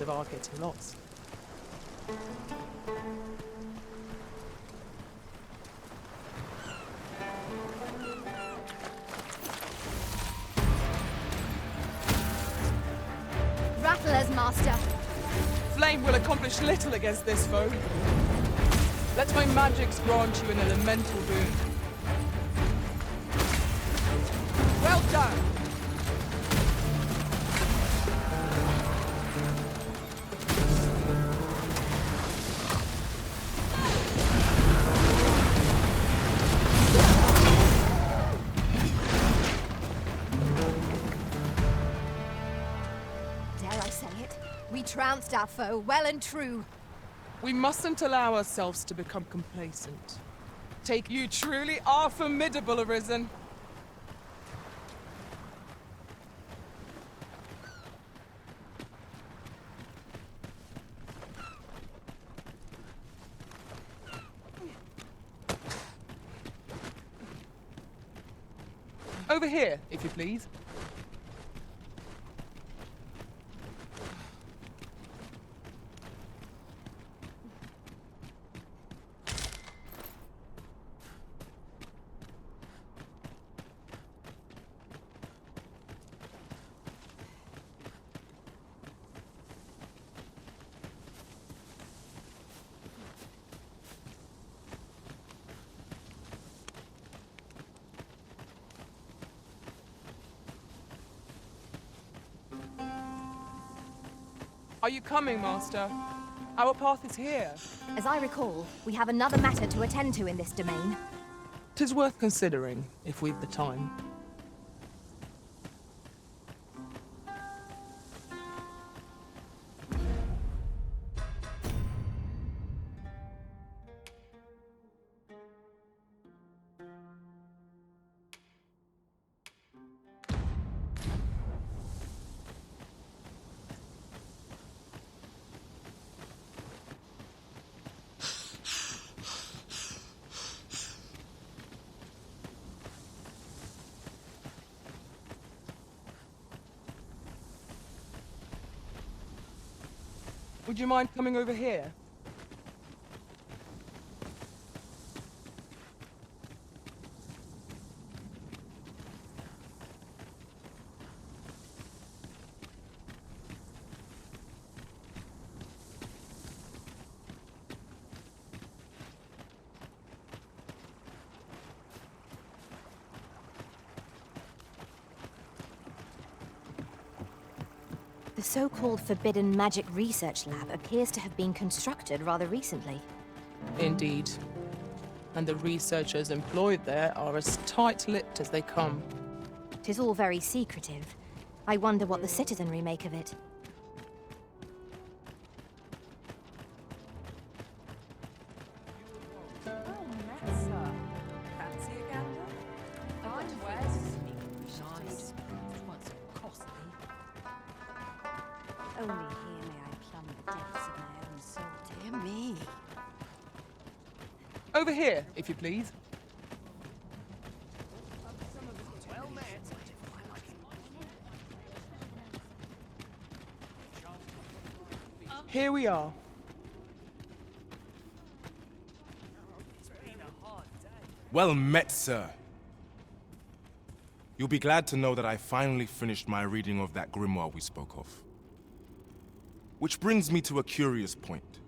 of our getting lost. Rattlers, Master. Flame will accomplish little against this foe. Let my magics grant you an elemental boon. Well done! Dare I say it? We trounced our foe, well and true. We mustn't allow ourselves to become complacent. You truly are formidable, Arisen. Over here, if you please. Are you coming, Master? Our path is here. As I recall, we have another matter to attend to in this domain. 'Tis worth considering, if we've the time. Would you mind coming over here? The so-called Forbidden Magic Research Lab appears to have been constructed rather recently. Indeed. And the researchers employed there are as tight-lipped as they come. 'Tis all very secretive. I wonder what the citizenry make of it. Only here may I plumb the depths of my own soul. Dear me. Over here, if you please. Here we are. Well met, sir. You'll be glad to know that I finally finished my reading of that grimoire we spoke of. Which brings me to a curious point.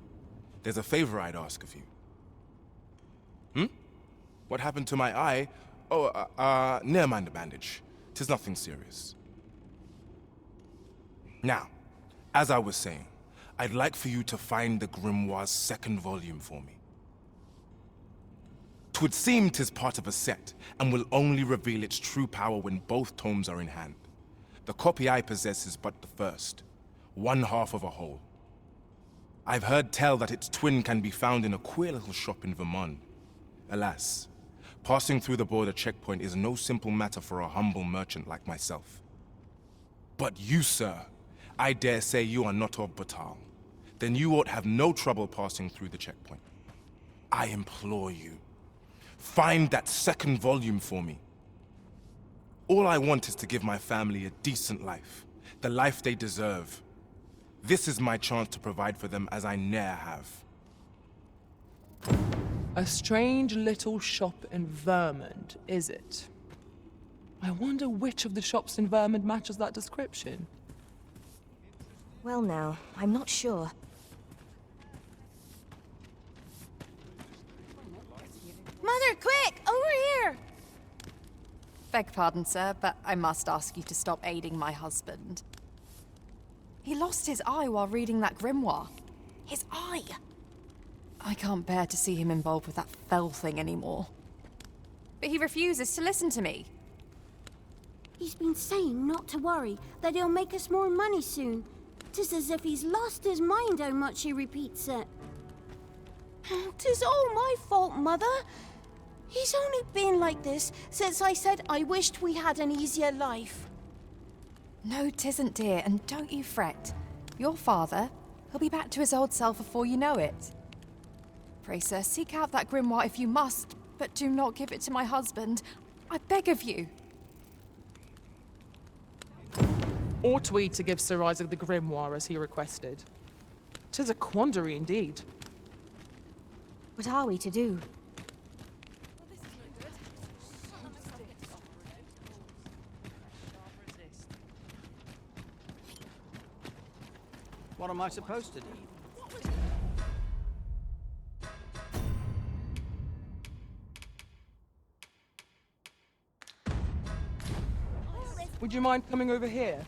There's a favor I'd ask of you. What happened to my eye? Oh, never mind the bandage. 'Tis nothing serious. Now, as I was saying, I'd like for you to find the grimoire's second volume for me. 'Twould seem 'tis part of a set, and will only reveal its true power when both tomes are in hand. The copy I possess is but the first, one half of a whole. I've heard tell that its twin can be found in a queer little shop in Vermont. Alas, passing through the border checkpoint is no simple matter for a humble merchant like myself. But you, sir, I dare say you are not of Batal. Then you ought have no trouble passing through the checkpoint. I implore you, find that second volume for me. All I want is to give my family a decent life, the life they deserve. This is my chance to provide for them as I ne'er have. A strange little shop in Vermont, is it? I wonder which of the shops in Vermont matches that description. Well now, I'm not sure. Mother, quick! Over here! Beg pardon, sir, but I must ask you to stop aiding my husband. He lost his eye while reading that grimoire. His eye! I can't bear to see him involved with that fell thing anymore. But he refuses to listen to me. He's been saying not to worry, that he'll make us more money soon. 'Tis as if he's lost his mind how much he repeats it. 'Tis all my fault, Mother. He's only been like this since I said I wished we had an easier life. No, 'tisn't, dear, and don't you fret. Your father, he'll be back to his old self before you know it. Pray, sir, seek out that grimoire if you must, but do not give it to my husband. I beg of you. Ought we to give Sir Isaac the grimoire as he requested? 'Tis a quandary indeed. What are we to do? What am I supposed to do? Would you mind coming over here?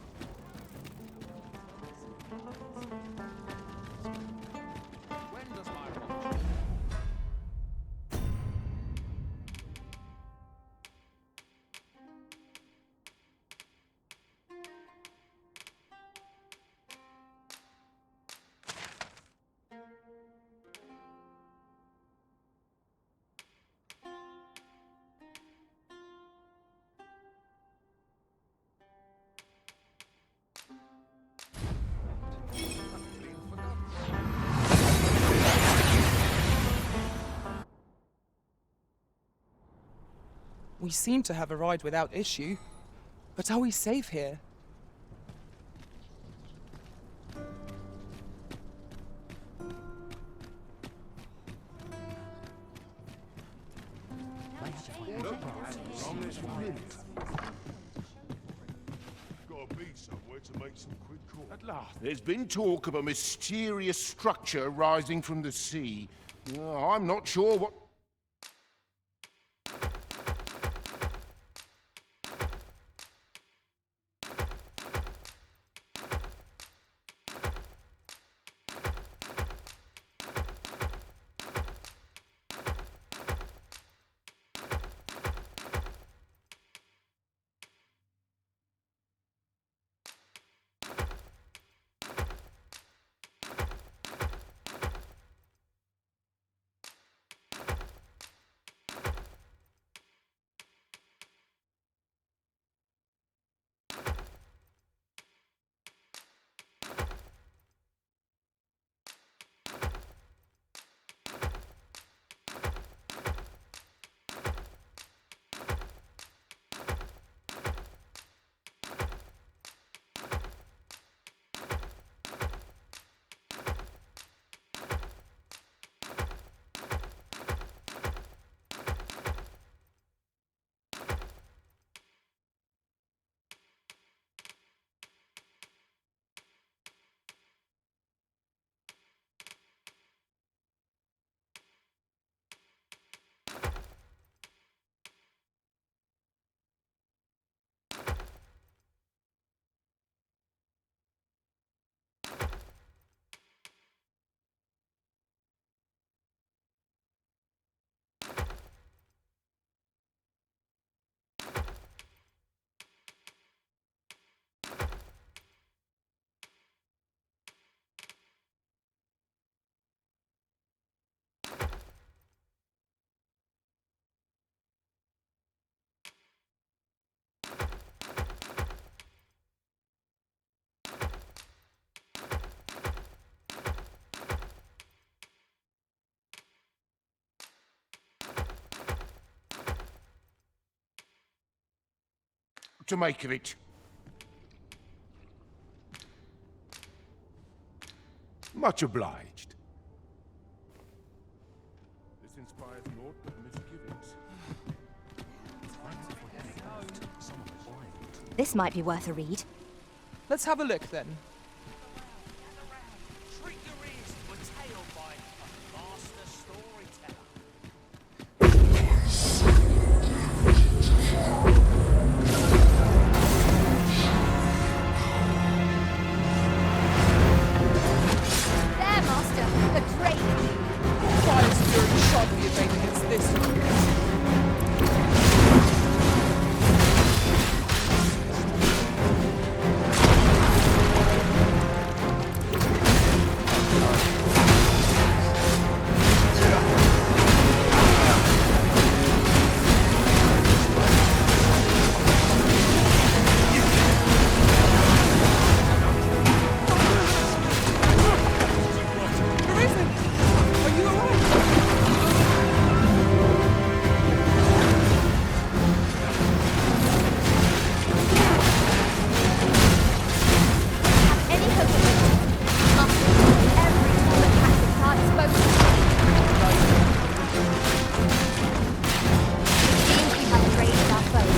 When does my watch? We seem to have arrived without issue. But are we safe here? At last, there's been talk of a mysterious structure rising from the sea. I'm not sure what... to make of it. Much obliged. This inspires naught but misgivings. This might be worth a read. Let's have a look then. Treat your ears to a tale by a master storyteller. There, Master! The drake! Fire's fury sharply evade against this one. Arisen! Are you alright? Any hope of it? Master, every tool and tactics are disposal. It seems we have raised our foe.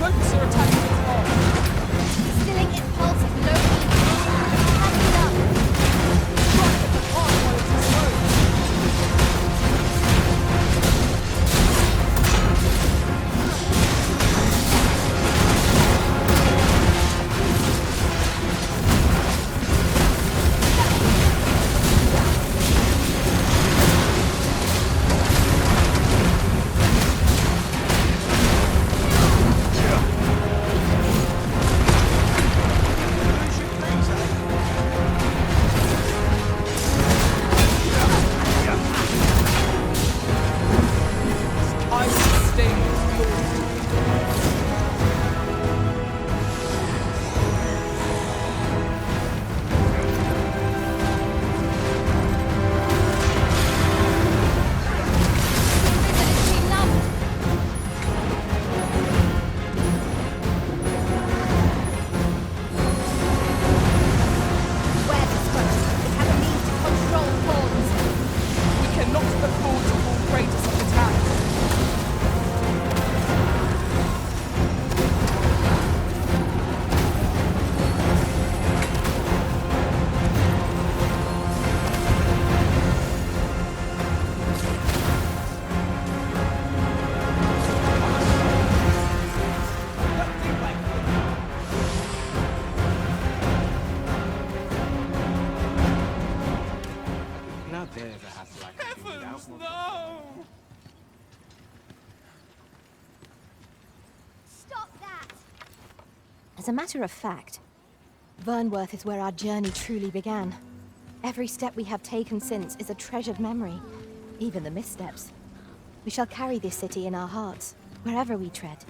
Focus your attack on its arm. Stilling its pulse is no means feat. Has it done? Strike at the heart while it's exposed. I sustain this law. We cannot afford to fall prey to such attacks. Now there's a hassle I can do without. Stop that! As a matter of fact, Vernworth is where our journey truly began. Every step we have taken since is a treasured memory, even the missteps. We shall carry this city in our hearts, wherever we tread.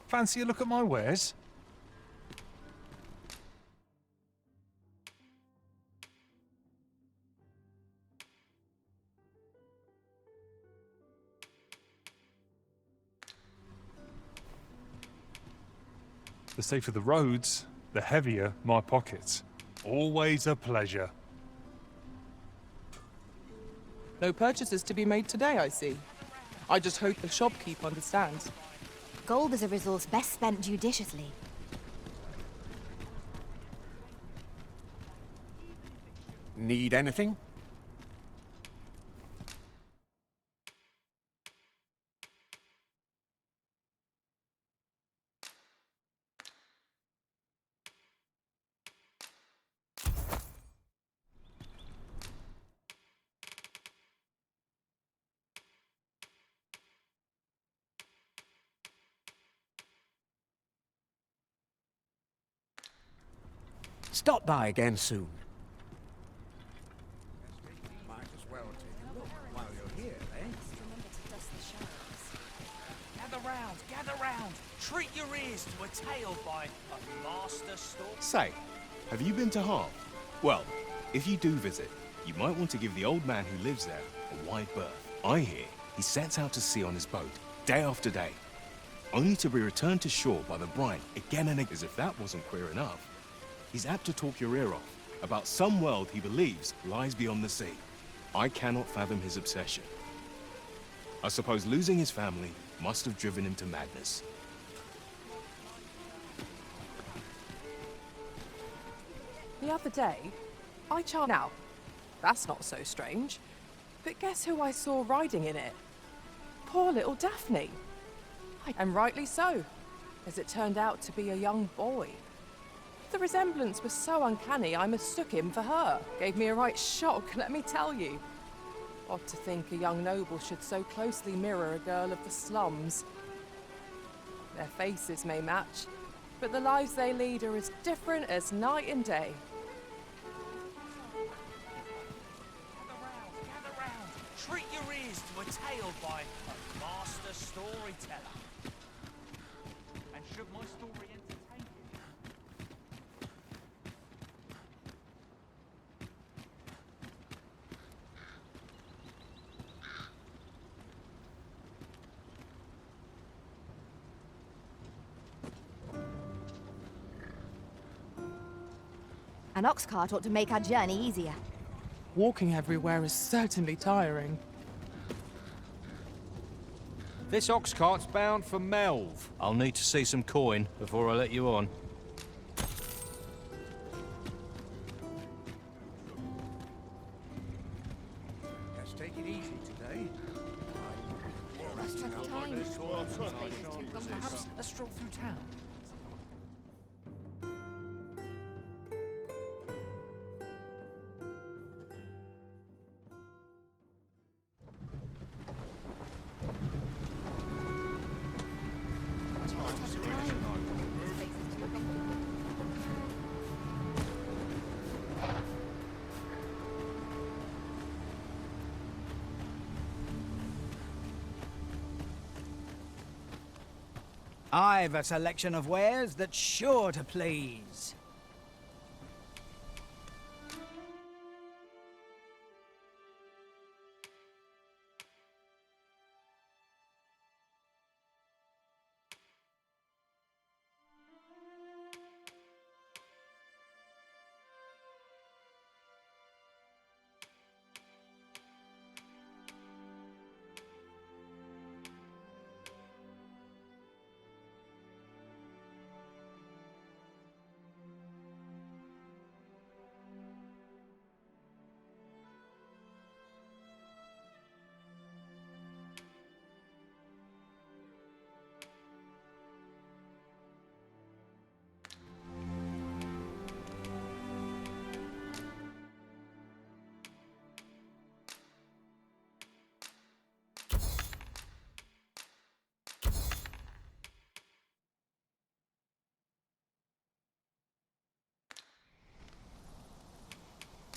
Fancy a look at my wares? The safer the roads, the heavier my pockets. Always a pleasure. No purchases to be made today, I see. I just hope the shopkeep understands. Gold is a resource best spent judiciously. Need anything? Stop by again soon. Might as well take a look while you're here, eh? Remember to dust the shelves. Gather round! Treat your ears to a tale by a master story. Say, have you been to Harm? Well, if you do visit, you might want to give the old man who lives there a wide berth. I hear he sets out to sea on his boat, day after day, only to be returned to shore by the bride again and again. As if that wasn't queer enough, he's apt to talk your ear off about some world he believes lies beyond the sea. I cannot fathom his obsession. I suppose losing his family must have driven him to madness. The other day, I chanced. Now, that's not so strange. But guess who I saw riding in it? Poor little Daphne. And rightly so, as it turned out to be a young boy. The resemblance was so uncanny, I mistook him for her. Gave me a right shock, let me tell you. Odd to think a young noble should so closely mirror a girl of the slums. Their faces may match, but the lives they lead are as different as night and day. Gather round! Treat your ears to a tale by a master storyteller. And should my story entertain you? An ox cart ought to make our journey easier. Walking everywhere is certainly tiring. This ox cart's bound for Melv. I'll need to see some coin before I let you on. Let's take it easy today. Perhaps a stroll through town. I've a selection of wares that's sure to please.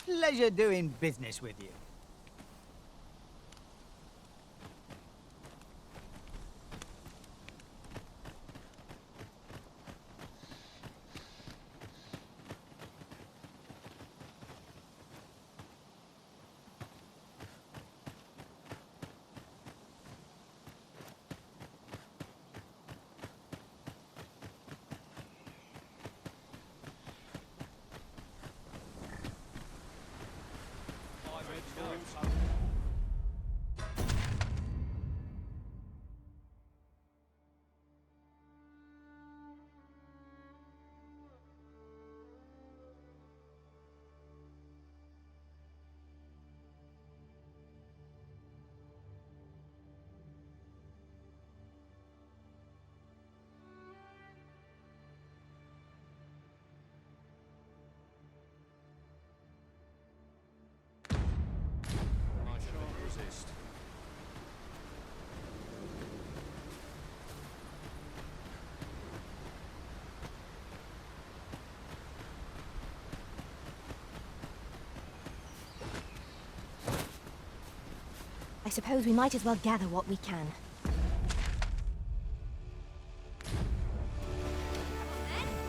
Pleasure doing business with you. I suppose we might as well gather what we can.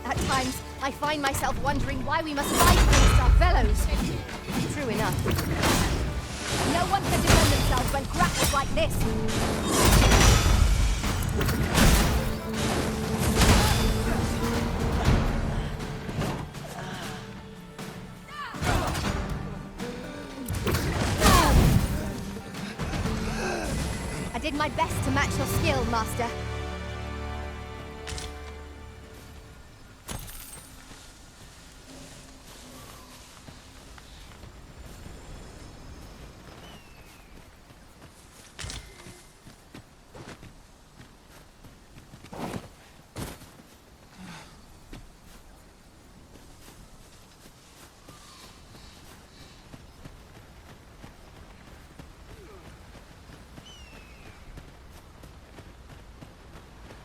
At times, I find myself wondering why we must fight against our fellows. True enough. No one can defend themselves when grappled like this. I did my best to match your skill, Master.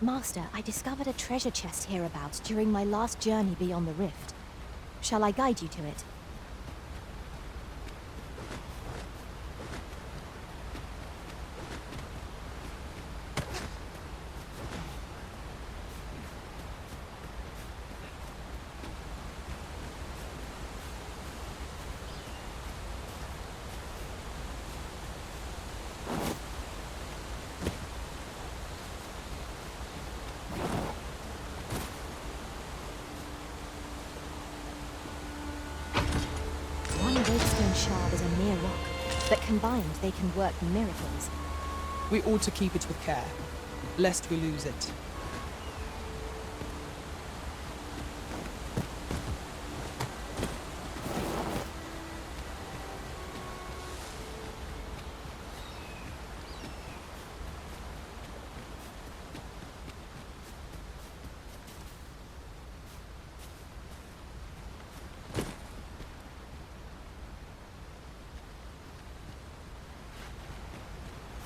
Master, I discovered a treasure chest hereabouts during my last journey beyond the rift. Shall I guide you to it? Shard is a mere rock, but combined they can work miracles. We ought to keep it with care, lest we lose it.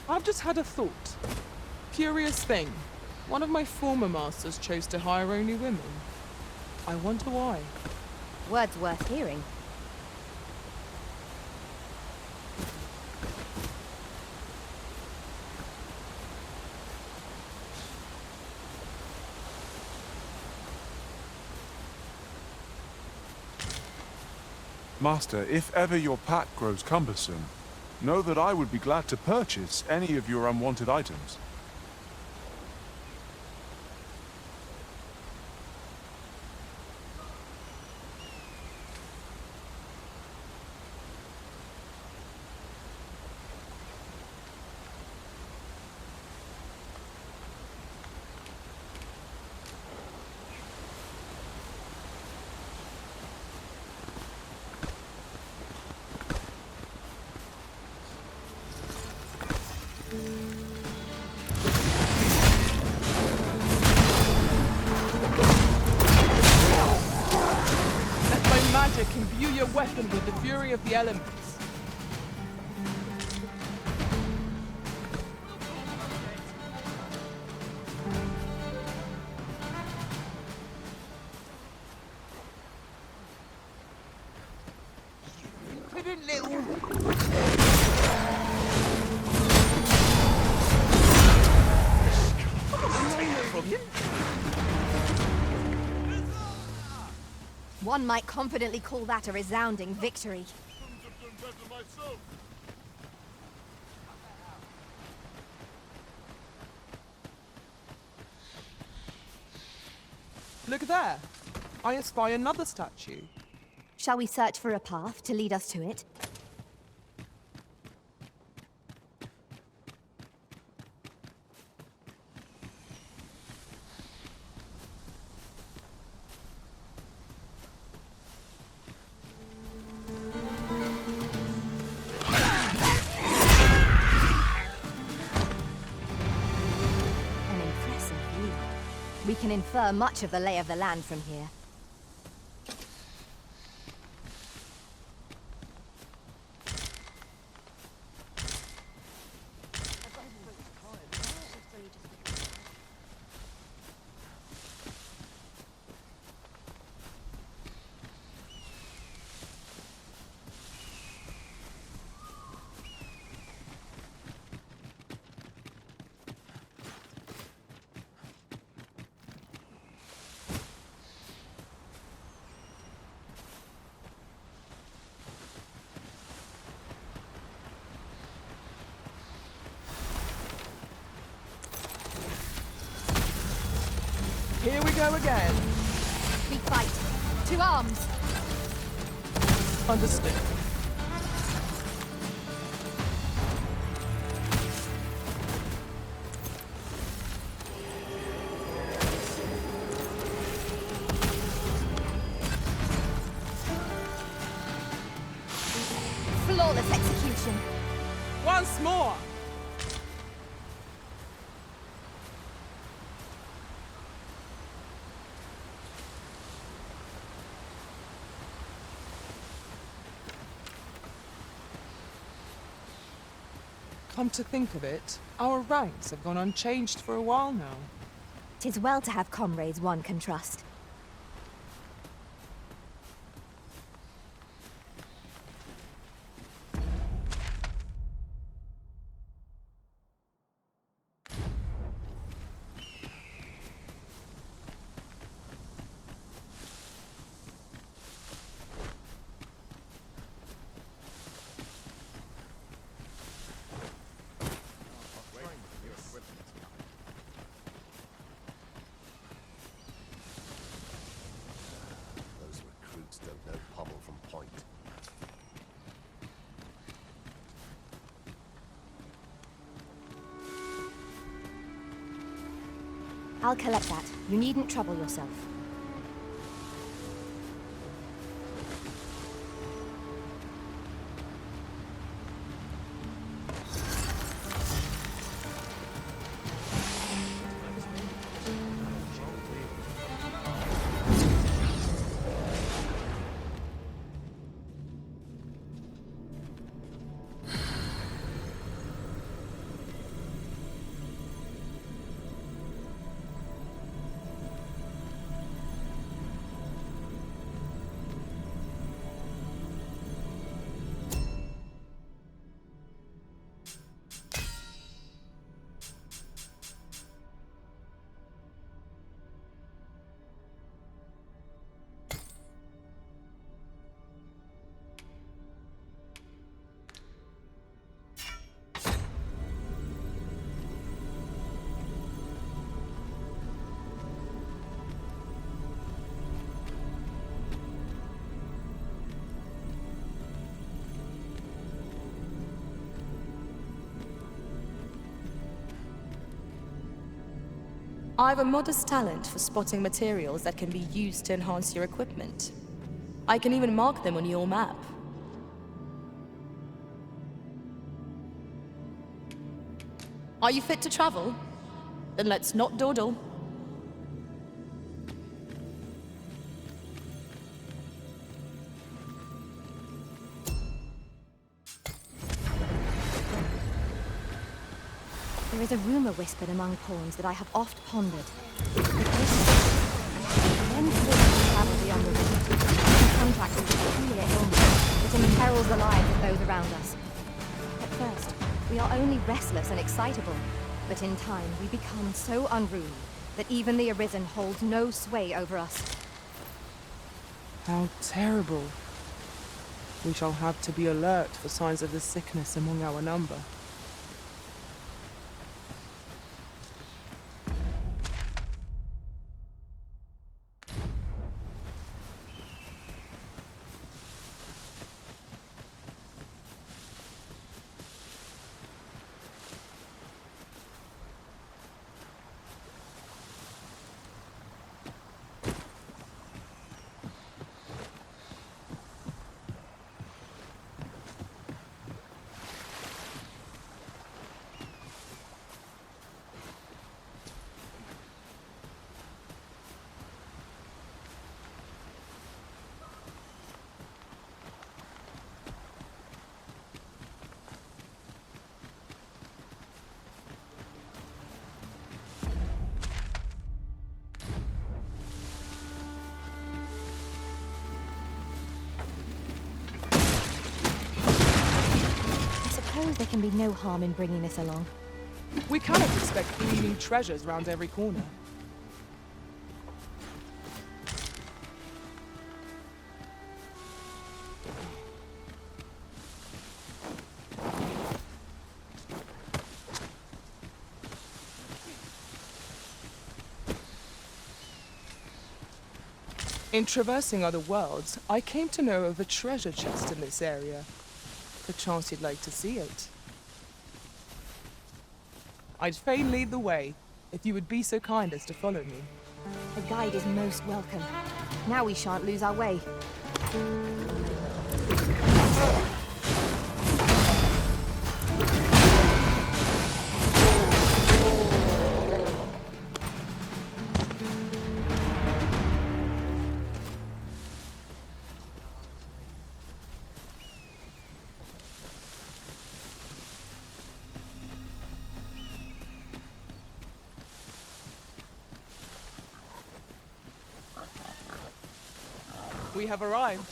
I've just had a thought. Curious thing. One of my former masters chose to hire only women. I wonder why. Words worth hearing. Master, if ever your pack grows cumbersome, know that I would be glad to purchase any of your unwanted items. Imbue your weapon with the fury of the elements. One might confidently call that a resounding victory. Look there. I espy another statue. Shall we search for a path to lead us to it? We can infer much of the lay of the land from here. Here we go again. We fight. To arms! Understood. Flawless execution. Once more! Come to think of it, our ranks have gone unchanged for a while now. 'Tis well to have comrades one can trust. Those recruits don't know pommel from point. I'll collect that. You needn't trouble yourself. I've a modest talent for spotting materials that can be used to enhance your equipment. I can even mark them on your map. Are you fit to travel? Then let's not dawdle. There is a rumor whispered among pawns that I have oft pondered. When we travel beyond the river, in contact with a peculiar illness that imperils the lives of those around us. At first, we are only restless and excitable, but in time we become so unruly that even the Arisen holds no sway over us. How terrible. We shall have to be alert for signs of the sickness among our number. There can be no harm in bringing this along. We cannot expect gleaming treasures round every corner. In traversing other worlds, I came to know of a treasure chest in this area. Perchance you'd like to see it. I'd fain lead the way, if you would be so kind as to follow me. A guide is most welcome. Now we shan't lose our way. We have arrived.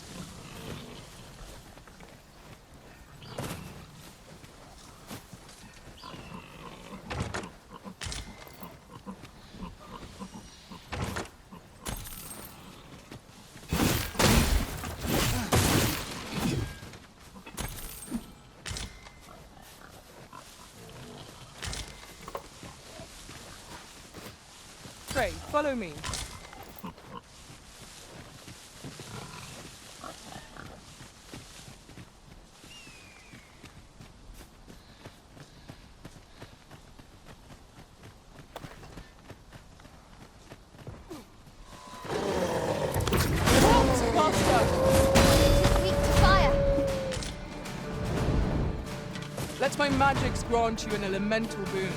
Pray, follow me. Weak to fire. Let my magics grant you an elemental boon.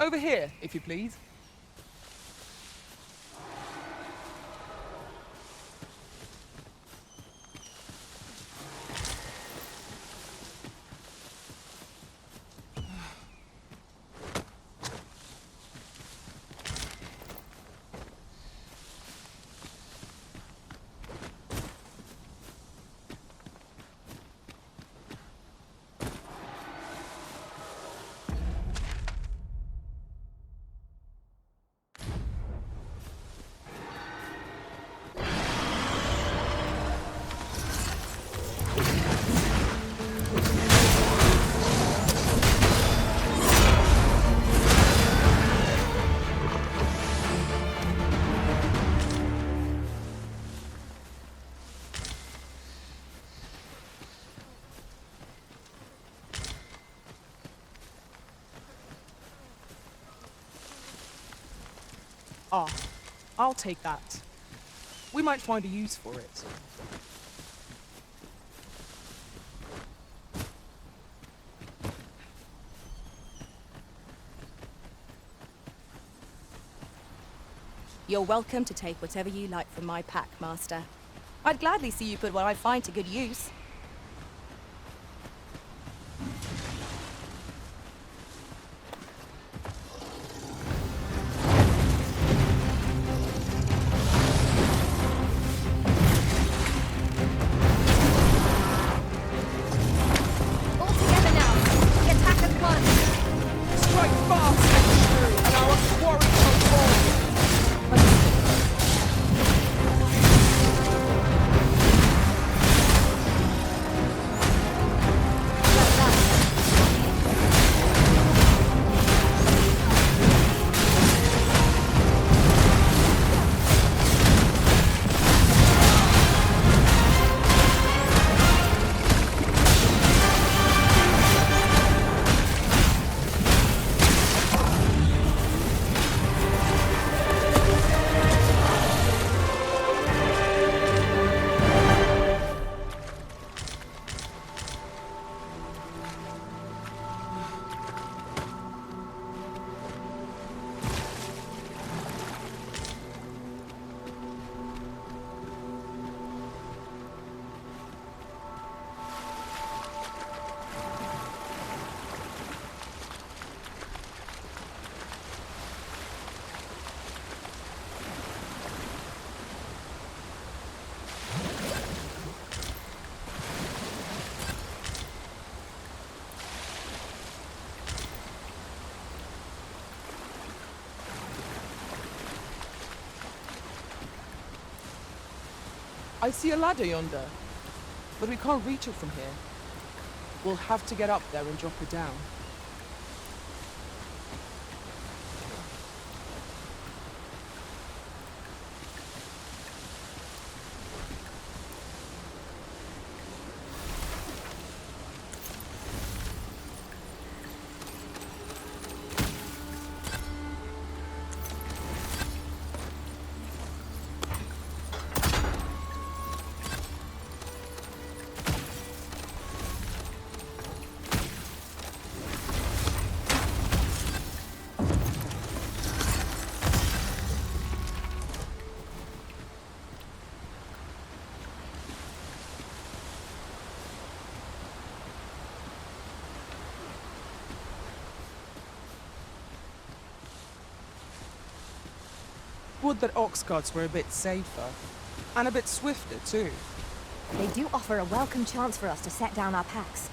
Over here, if you please. Ah, I'll take that. We might find a use for it. You're welcome to take whatever you like from my pack, Master. I'd gladly see you put what I find to good use. I see a ladder yonder, but we can't reach it from here. We'll have to get up there and drop it down. Would that ox carts were a bit safer. And a bit swifter, too. They do offer a welcome chance for us to set down our packs.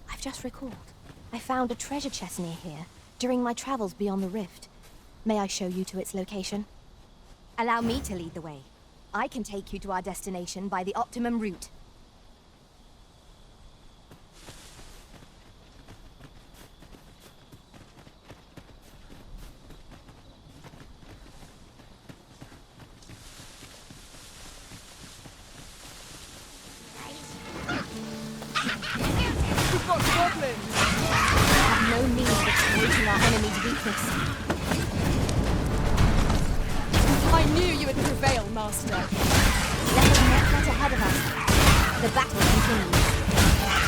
I've just recalled. I found a treasure chest near here during my travels beyond the rift. May I show you to its location? Allow me to lead the way. I can take you to our destination by the optimum route. We've got goblins! I have no means of exploiting our enemy's weakness. I knew you would prevail, Master. Let us not get ahead of us. The battle continues.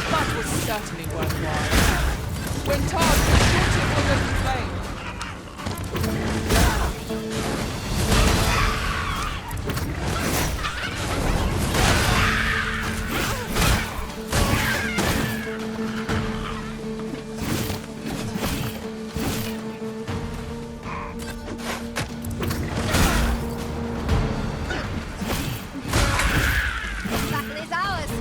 That was certainly worthwhile. When tasked with shooting will open flame. This battle is ours.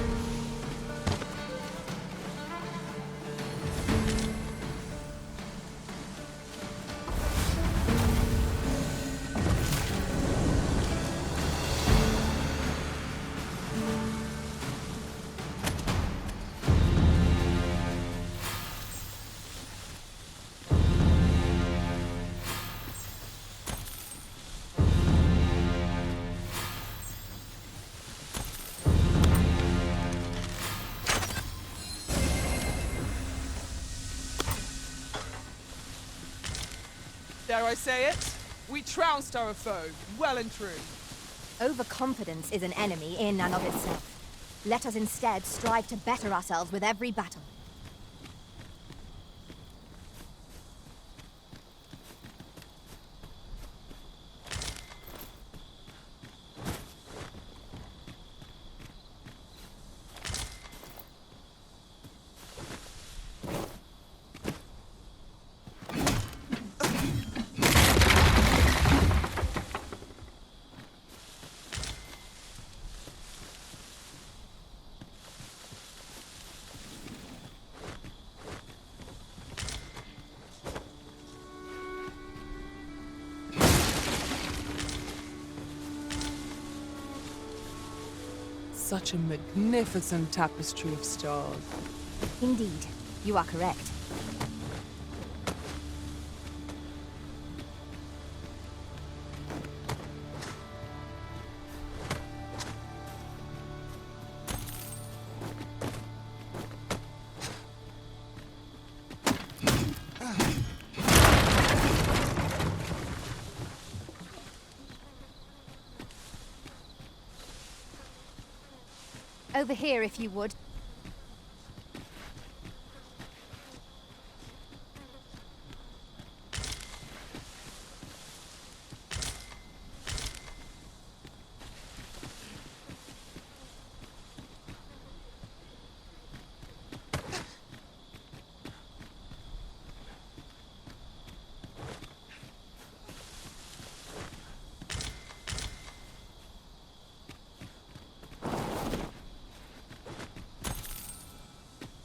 Dare I say it? We trounced our foe, well and true. Overconfidence is an enemy in and of itself. Let us instead strive to better ourselves with every battle. Such a magnificent tapestry of stars. Indeed, you are correct. Over here, if you would.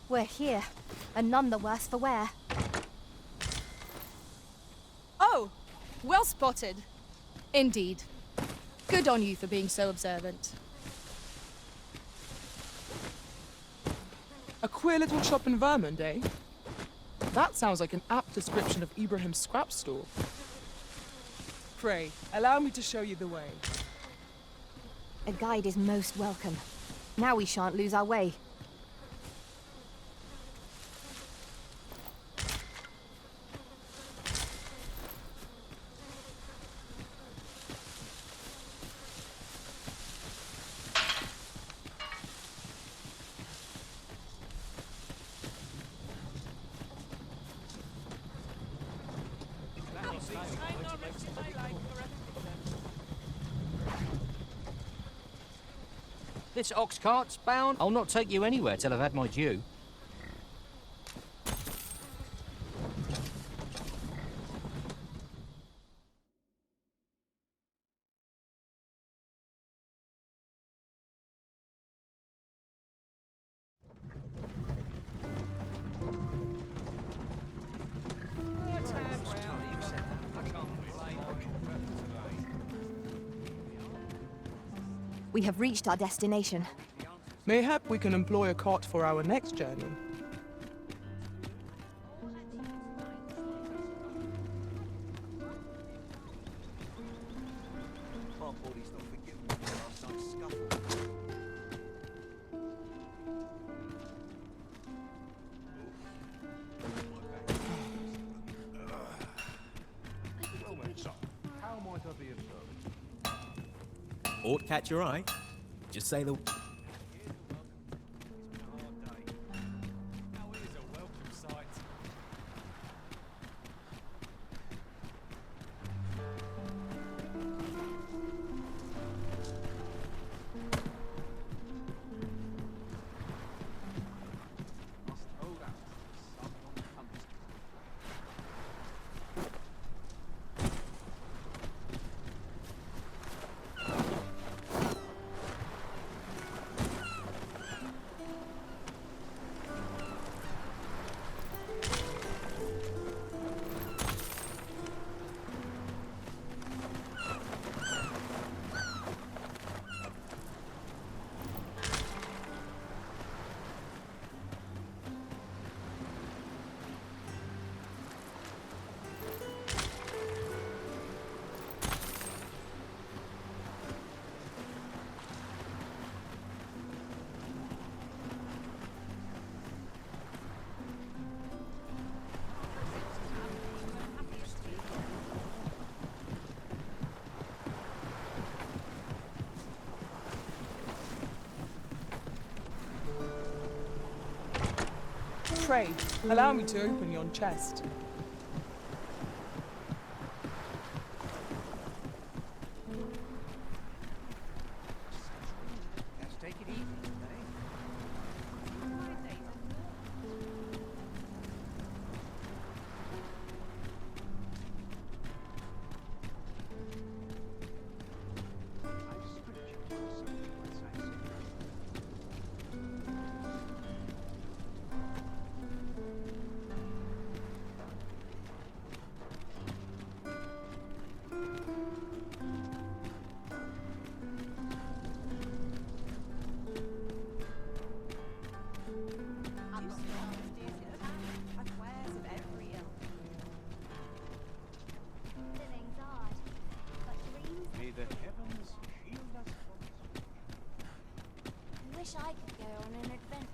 We're here, and none the worse for wear. Oh, well spotted. Indeed. Good on you for being so observant. A queer little shop in Vermont, eh? That sounds like an apt description of Ibrahim's scrap store. Pray, allow me to show you the way. A guide is most welcome. Now we shan't lose our way. This ox cart's bound. I'll not take you anywhere till I've had my due. We have reached our destination. Mayhap we can employ a cart for our next journey. Ought catch your eye. Just say the... Pray, allow me to open yon chest. Let's take it easy,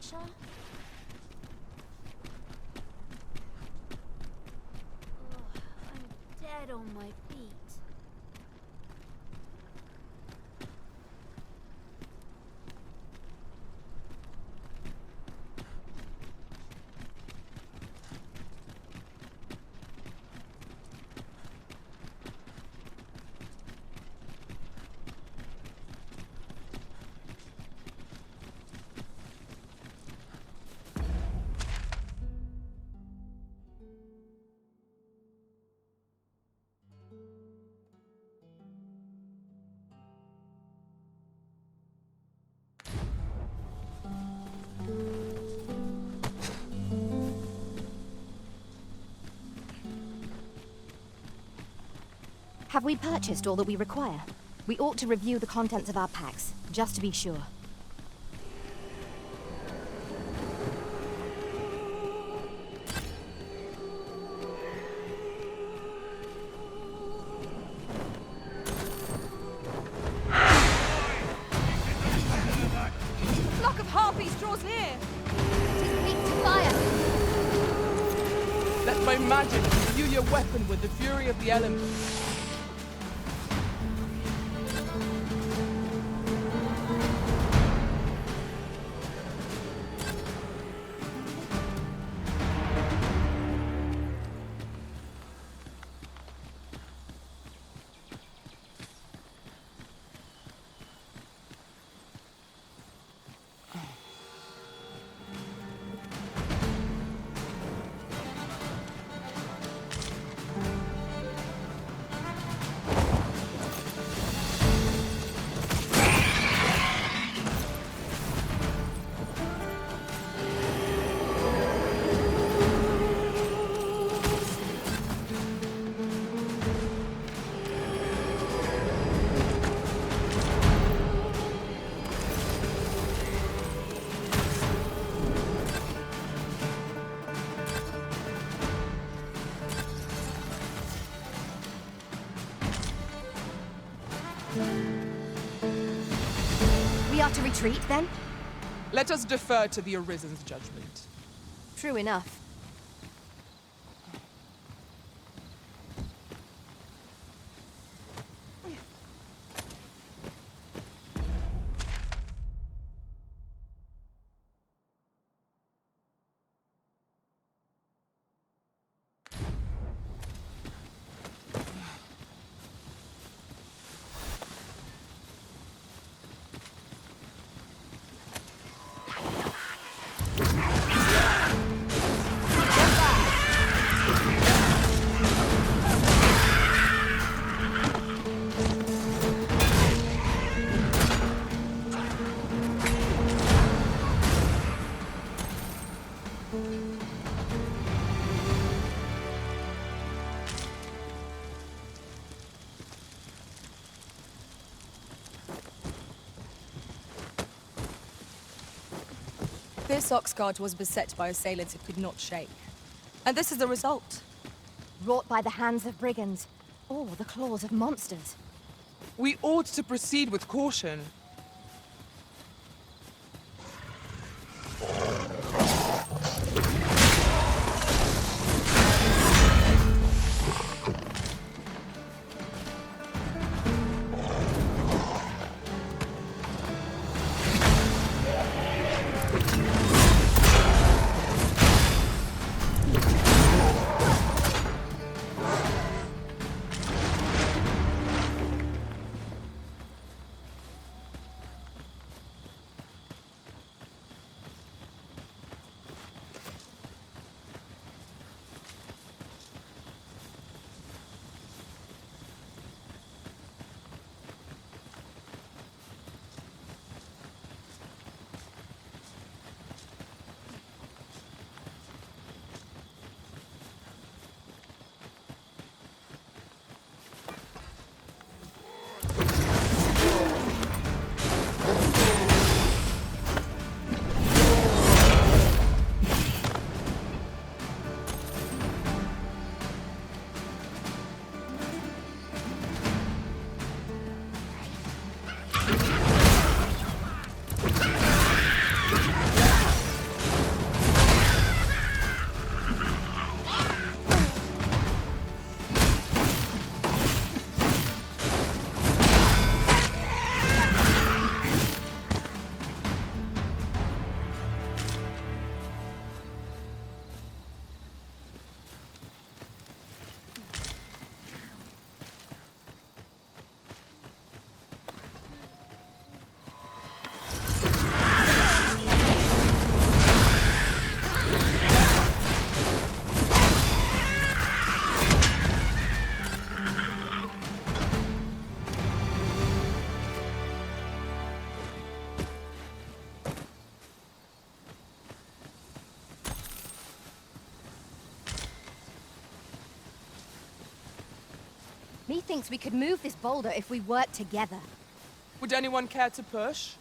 Sasha? Ugh, I'm dead on my feet. Have we purchased all that we require? We ought to review the contents of our packs, just to be sure. Flock of harpies draws near! Tis weak to fire! Let my magic imbue your weapon with the fury of the elements. We are to retreat, then? Let us defer to the Arisen's judgment. True enough. This Oxguard was beset by assailants it could not shake. And this is the result. Wrought by the hands of brigands, or the claws of monsters. We ought to proceed with caution. Methinks we could move this boulder if we work together. Would anyone care to push?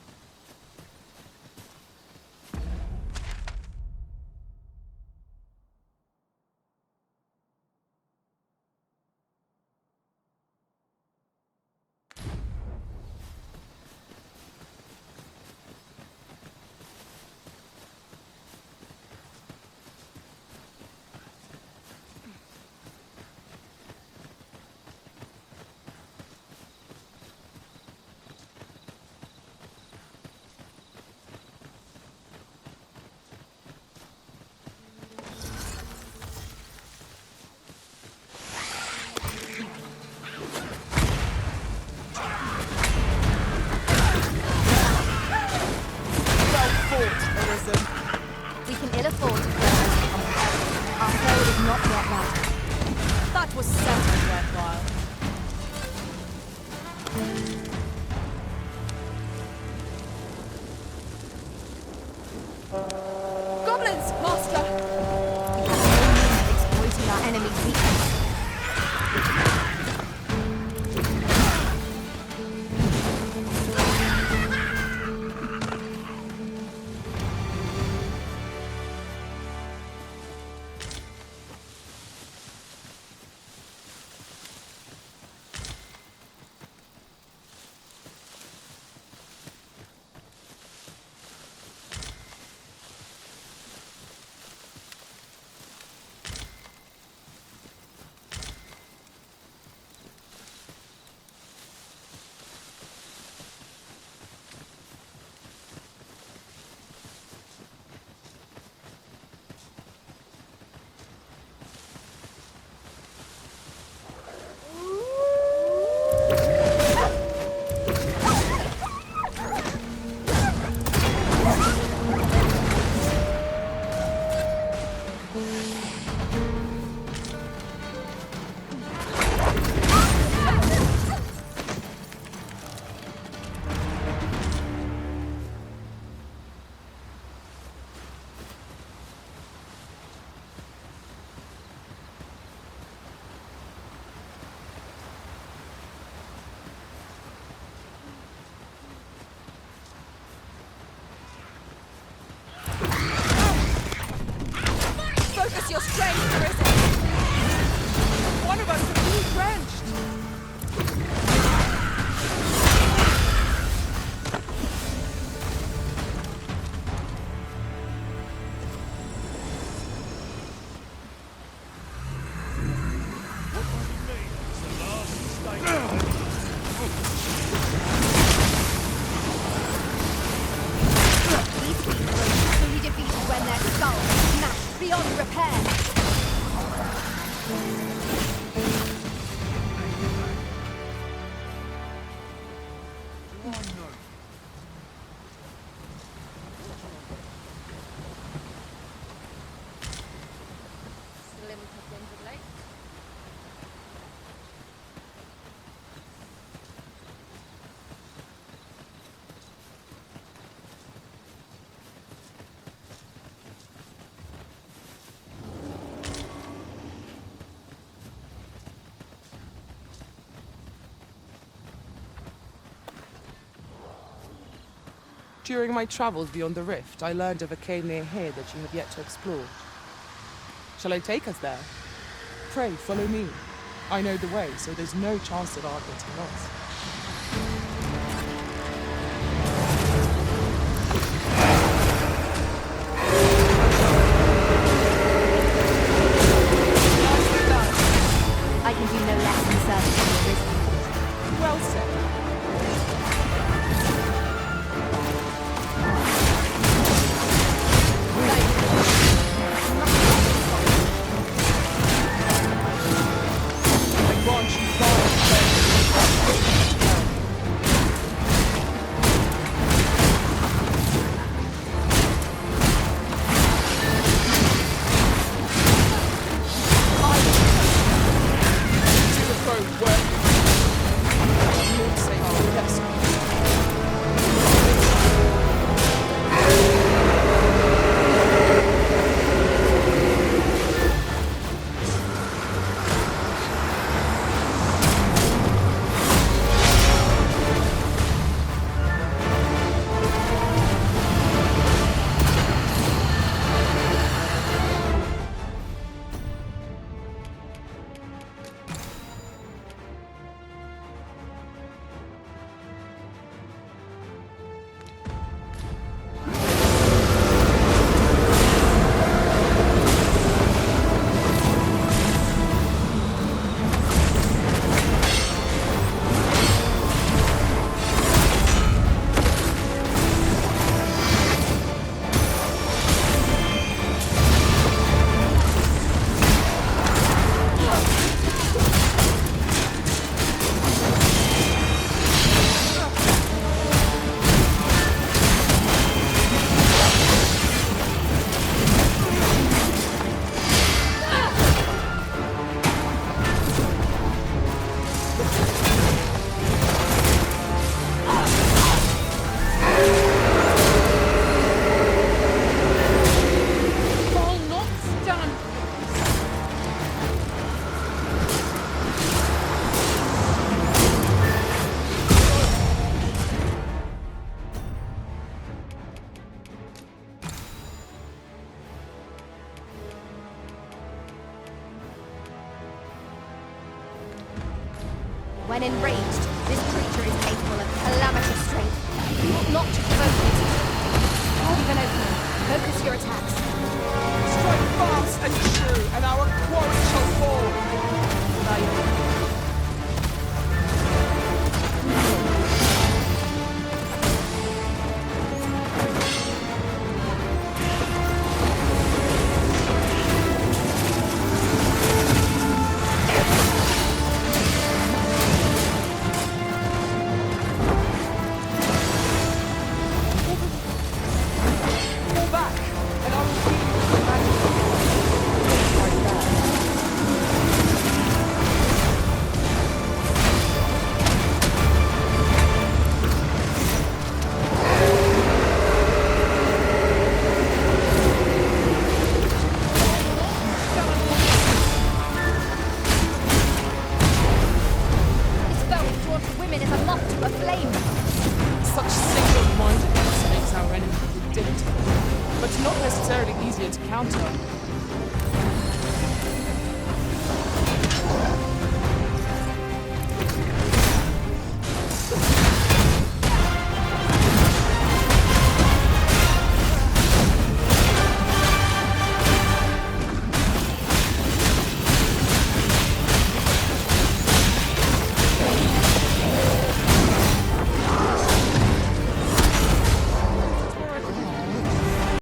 Arisen. We can ill afford to fail. Our foe is not yet right. That was certainly worthwhile. Goblins, Master! Exploiting our enemy's weakness. Focus your strength, Arisen! One of us could be drenched! These creatures will be defeated when their skulls are smashed beyond repair. During my travels beyond the rift, I learned of a cave near here that you have yet to explore. Shall I take us there? Pray, follow me. I know the way, so there's no chance of our getting lost. I can do no less than serve the Arisen. Well said. I want you far. When enraged, this creature is capable of calamitous strength. You ought not to provoke it. Even opening, focus your attacks. Strike fast and true, and our quarry shall fall. Lion.